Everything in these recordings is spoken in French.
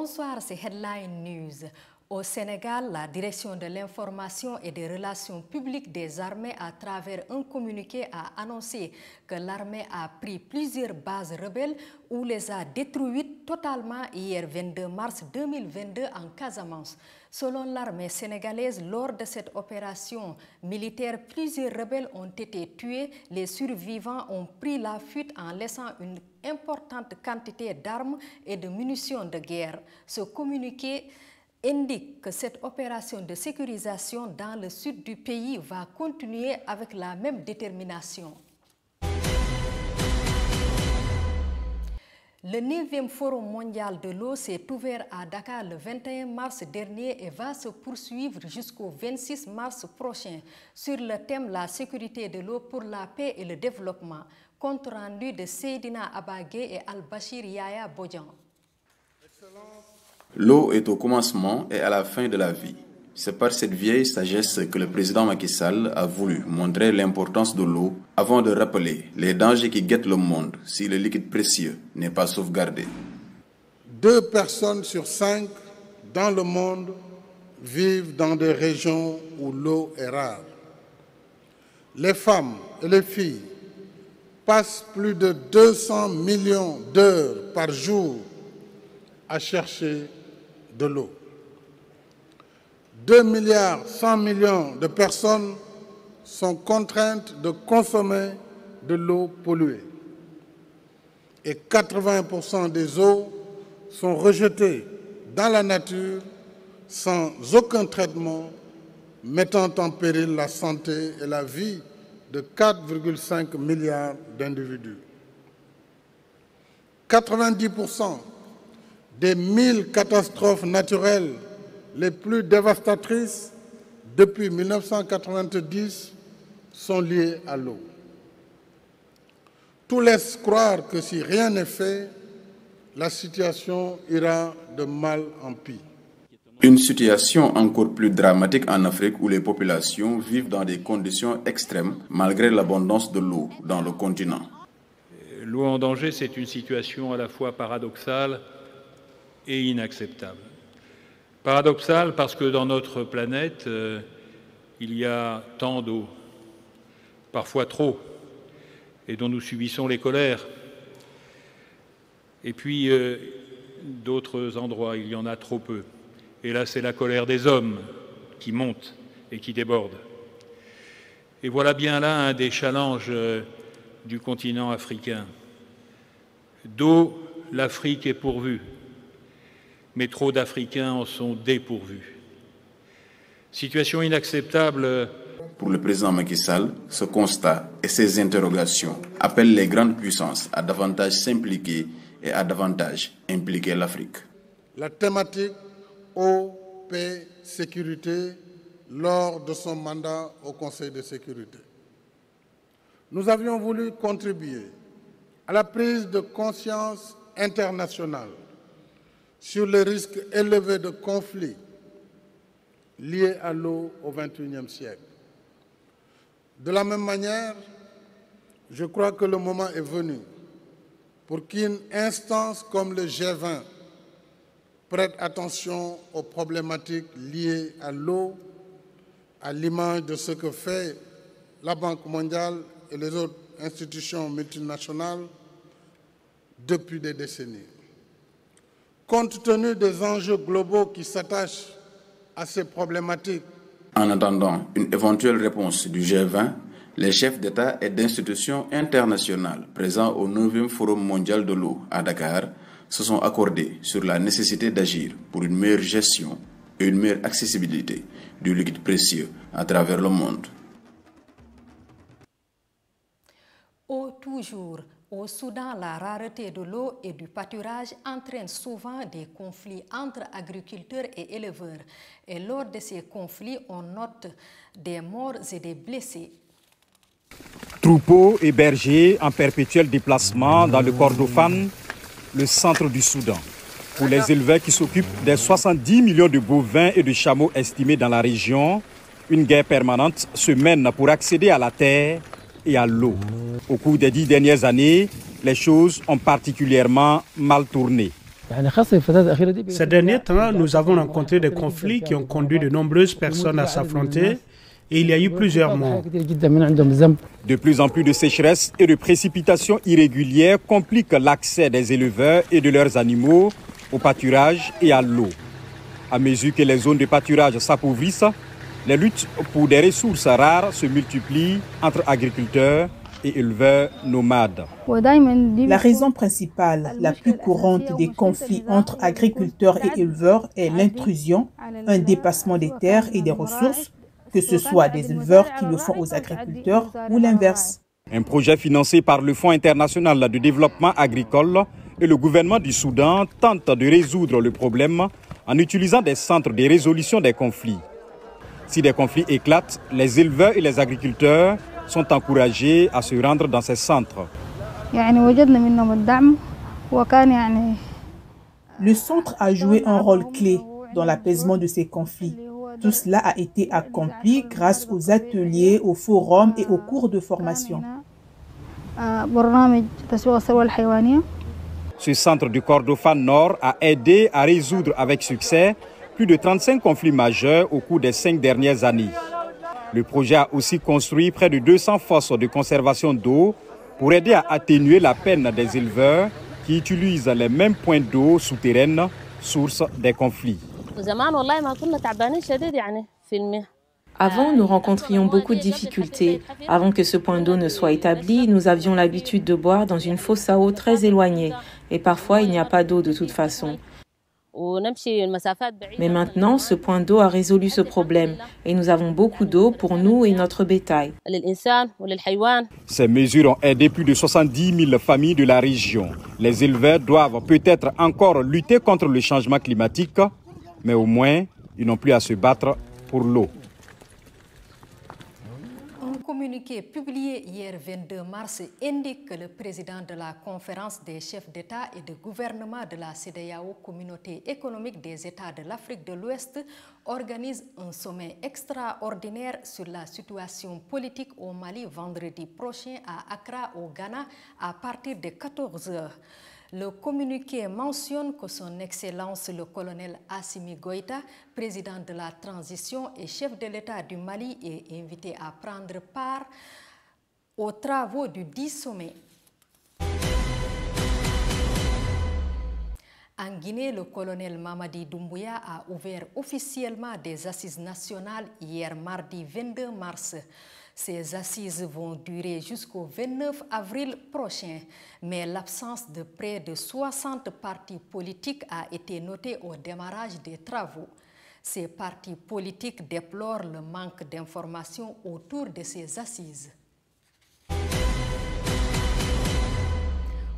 Bonsoir, c'est Headline News. Au Sénégal, la direction de l'information et des relations publiques des armées, à travers un communiqué, a annoncé que l'armée a pris plusieurs bases rebelles ou les a détruites totalement hier 22 mars 2022 en Casamance. Selon l'armée sénégalaise, lors de cette opération militaire, plusieurs rebelles ont été tués. Les survivants ont pris la fuite en laissant une importante quantité d'armes et de munitions de guerre. Ce communiqué indique que cette opération de sécurisation dans le sud du pays va continuer avec la même détermination. Le 9e Forum mondial de l'eau s'est ouvert à Dakar le 21 mars dernier et va se poursuivre jusqu'au 26 mars prochain sur le thème la sécurité de l'eau pour la paix et le développement. Compte rendu de Seydina Abagué et Al-Bashir Yaya Bodjan. L'eau est au commencement et à la fin de la vie. C'est par cette vieille sagesse que le président Macky Sall a voulu montrer l'importance de l'eau avant de rappeler les dangers qui guettent le monde si le liquide précieux n'est pas sauvegardé. 2 personnes sur 5 dans le monde vivent dans des régions où l'eau est rare. Les femmes et les filles passent plus de 200 millions d'heures par jour à chercher de l'eau. 2,1 milliards de personnes sont contraintes de consommer de l'eau polluée. Et 80% des eaux sont rejetées dans la nature sans aucun traitement, mettant en péril la santé et la vie de 4,5 milliards d'individus. 90% des 1000 catastrophes naturelles les plus dévastatrices depuis 1990 sont liées à l'eau. Tout laisse croire que si rien n'est fait, la situation ira de mal en pis. Une situation encore plus dramatique en Afrique où les populations vivent dans des conditions extrêmes malgré l'abondance de l'eau dans le continent. L'eau en danger, c'est une situation à la fois paradoxale et inacceptable. Paradoxal parce que dans notre planète, il y a tant d'eau, parfois trop, et dont nous subissons les colères. Et puis, d'autres endroits, il y en a trop peu. Et là, c'est la colère des hommes qui monte et qui déborde. Et voilà bien là un des challenges du continent africain. D'eau, l'Afrique est pourvue. Mais trop d'Africains en sont dépourvus. Situation inacceptable. Pour le président Macky Sall, ce constat et ces interrogations appellent les grandes puissances à davantage s'impliquer et à davantage impliquer l'Afrique. La thématique eau, paix, sécurité lors de son mandat au Conseil de sécurité. Nous avions voulu contribuer à la prise de conscience internationale sur les risques élevés de conflits liés à l'eau au XXIe siècle. De la même manière, je crois que le moment est venu pour qu'une instance comme le G20 prête attention aux problématiques liées à l'eau, à l'image de ce que fait la Banque mondiale et les autres institutions multinationales depuis des décennies. Compte tenu des enjeux globaux qui s'attachent à ces problématiques. En attendant une éventuelle réponse du G20, les chefs d'État et d'institutions internationales présents au 9e Forum mondial de l'eau à Dakar se sont accordés sur la nécessité d'agir pour une meilleure gestion et une meilleure accessibilité du liquide précieux à travers le monde. Toujours au Soudan, la rareté de l'eau et du pâturage entraîne souvent des conflits entre agriculteurs et éleveurs. Et lors de ces conflits, on note des morts et des blessés. Troupeaux et bergers en perpétuel déplacement dans le Kordofan, le centre du Soudan. Pour les éleveurs qui s'occupent des 70 millions de bovins et de chameaux estimés dans la région, une guerre permanente se mène pour accéder à la terre et à l'eau. Au cours des 10 dernières années, les choses ont particulièrement mal tourné. Ces derniers temps, nous avons rencontré des conflits qui ont conduit de nombreuses personnes à s'affronter et il y a eu plusieurs morts. De plus en plus de sécheresse et de précipitations irrégulières compliquent l'accès des éleveurs et de leurs animaux au pâturage et à l'eau. À mesure que les zones de pâturage s'appauvrissent, les luttes pour des ressources rares se multiplient entre agriculteurs et éleveurs nomades. La raison principale, la plus courante des conflits entre agriculteurs et éleveurs est l'intrusion, un dépassement des terres et des ressources, que ce soit des éleveurs qui le font aux agriculteurs ou l'inverse. Un projet financé par le Fonds international de développement agricole et le gouvernement du Soudan tente de résoudre le problème en utilisant des centres de résolution des conflits. Si des conflits éclatent, les éleveurs et les agriculteurs sont encouragés à se rendre dans ces centres. Le centre a joué un rôle clé dans l'apaisement de ces conflits. Tout cela a été accompli grâce aux ateliers, aux forums et aux cours de formation. Ce centre du Kordofan Nord a aidé à résoudre avec succès plus de 35 conflits majeurs au cours des 5 dernières années. Le projet a aussi construit près de 200 fosses de conservation d'eau pour aider à atténuer la peine des éleveurs qui utilisent les mêmes points d'eau souterraines, source des conflits. Avant, nous rencontrions beaucoup de difficultés. Avant que ce point d'eau ne soit établi, nous avions l'habitude de boire dans une fosse à eau très éloignée. Et parfois, il n'y a pas d'eau de toute façon. Mais maintenant, ce point d'eau a résolu ce problème et nous avons beaucoup d'eau pour nous et notre bétail. Ces mesures ont aidé plus de 70 000 familles de la région. Les éleveurs doivent peut-être encore lutter contre le changement climatique, mais au moins, ils n'ont plus à se battre pour l'eau. Un communiqué publié hier 22 mars indique que le président de la conférence des chefs d'État et de gouvernement de la CEDEAO, Communauté économique des États de l'Afrique de l'Ouest, organise un sommet extraordinaire sur la situation politique au Mali vendredi prochain à Accra, au Ghana, à partir de 14 h. Le communiqué mentionne que son Excellence le colonel Assimi Goïta, président de la transition et chef de l'État du Mali, est invité à prendre part aux travaux du 10 sommet. En Guinée, le colonel Mamadi Doumbouya a ouvert officiellement des assises nationales hier mardi 22 mars. Ces assises vont durer jusqu'au 29 avril prochain, mais l'absence de près de 60 partis politiques a été notée au démarrage des travaux. Ces partis politiques déplorent le manque d'informations autour de ces assises.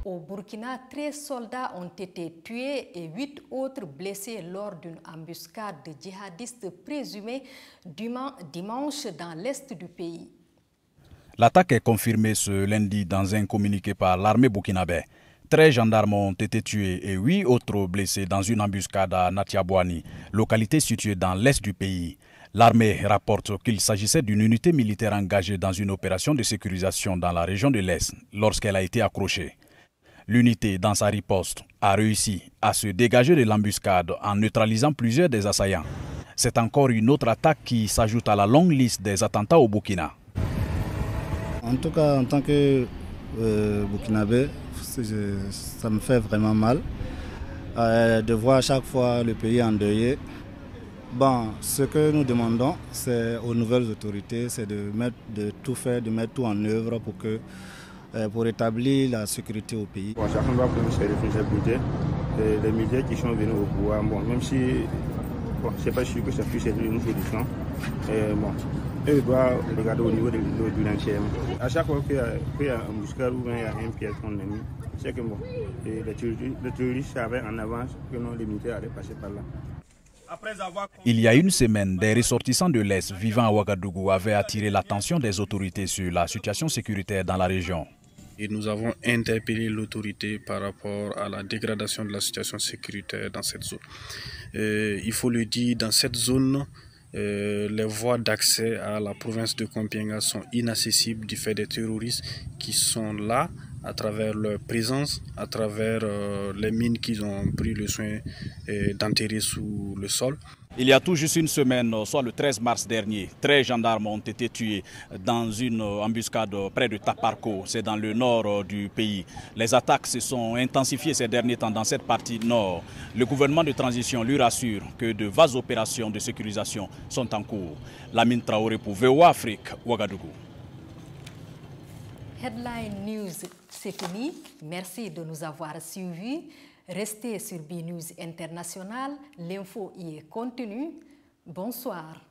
Au Burkina, 13 soldats ont été tués et 8 autres blessés lors d'une embuscade de djihadistes présumés dimanche dans l'est du pays. L'attaque est confirmée ce lundi dans un communiqué par l'armée burkinabé. 13 gendarmes ont été tués et 8 autres blessés dans une embuscade à Natiabouani, localité située dans l'est du pays. L'armée rapporte qu'il s'agissait d'une unité militaire engagée dans une opération de sécurisation dans la région de l'Est lorsqu'elle a été accrochée. L'unité, dans sa riposte, a réussi à se dégager de l'embuscade en neutralisant plusieurs des assaillants. C'est encore une autre attaque qui s'ajoute à la longue liste des attentats au Burkina. En tout cas, en tant que Burkinabé, ça me fait vraiment mal de voir à chaque fois le pays endeuillé. Bon, ce que nous demandons, c'est aux nouvelles autorités, c'est de tout faire, de mettre tout en œuvre pour établir la sécurité au pays. Bon, chacun doit prendre ses responsabilités. Les médias qui sont venus au pouvoir, bon, même si bon, je ne suis pas sûr que ça puisse être une solution, bon, eux doivent regarder au niveau de l'enchaînement. À chaque fois qu'il y a un embuscade ou bien il y a un piège qu'on a mis, c'est que bon, les terroristes savaient en avance que non, les militaires allaient passer par là. Il y a une semaine, des ressortissants de l'Est vivant à Ouagadougou avaient attiré l'attention des autorités sur la situation sécuritaire dans la région. Et nous avons interpellé l'autorité par rapport à la dégradation de la situation sécuritaire dans cette zone. Il faut le dire, dans cette zone, les voies d'accès à la province de Kompienga sont inaccessibles du fait des terroristes qui sont là à travers leur présence, à travers les mines qu'ils ont pris le soin d'enterrer sous le sol. Il y a tout juste une semaine, soit le 13 mars dernier, 13 gendarmes ont été tués dans une embuscade près de Taparco, c'est dans le nord du pays. Les attaques se sont intensifiées ces derniers temps dans cette partie nord. Le gouvernement de transition lui rassure que de vastes opérations de sécurisation sont en cours. Lamine Traoré pour VOA Afrique, Ouagadougou. Headline News, c'est fini. Merci de nous avoir suivis. Restez sur BNews International. L'info y est continue. Bonsoir.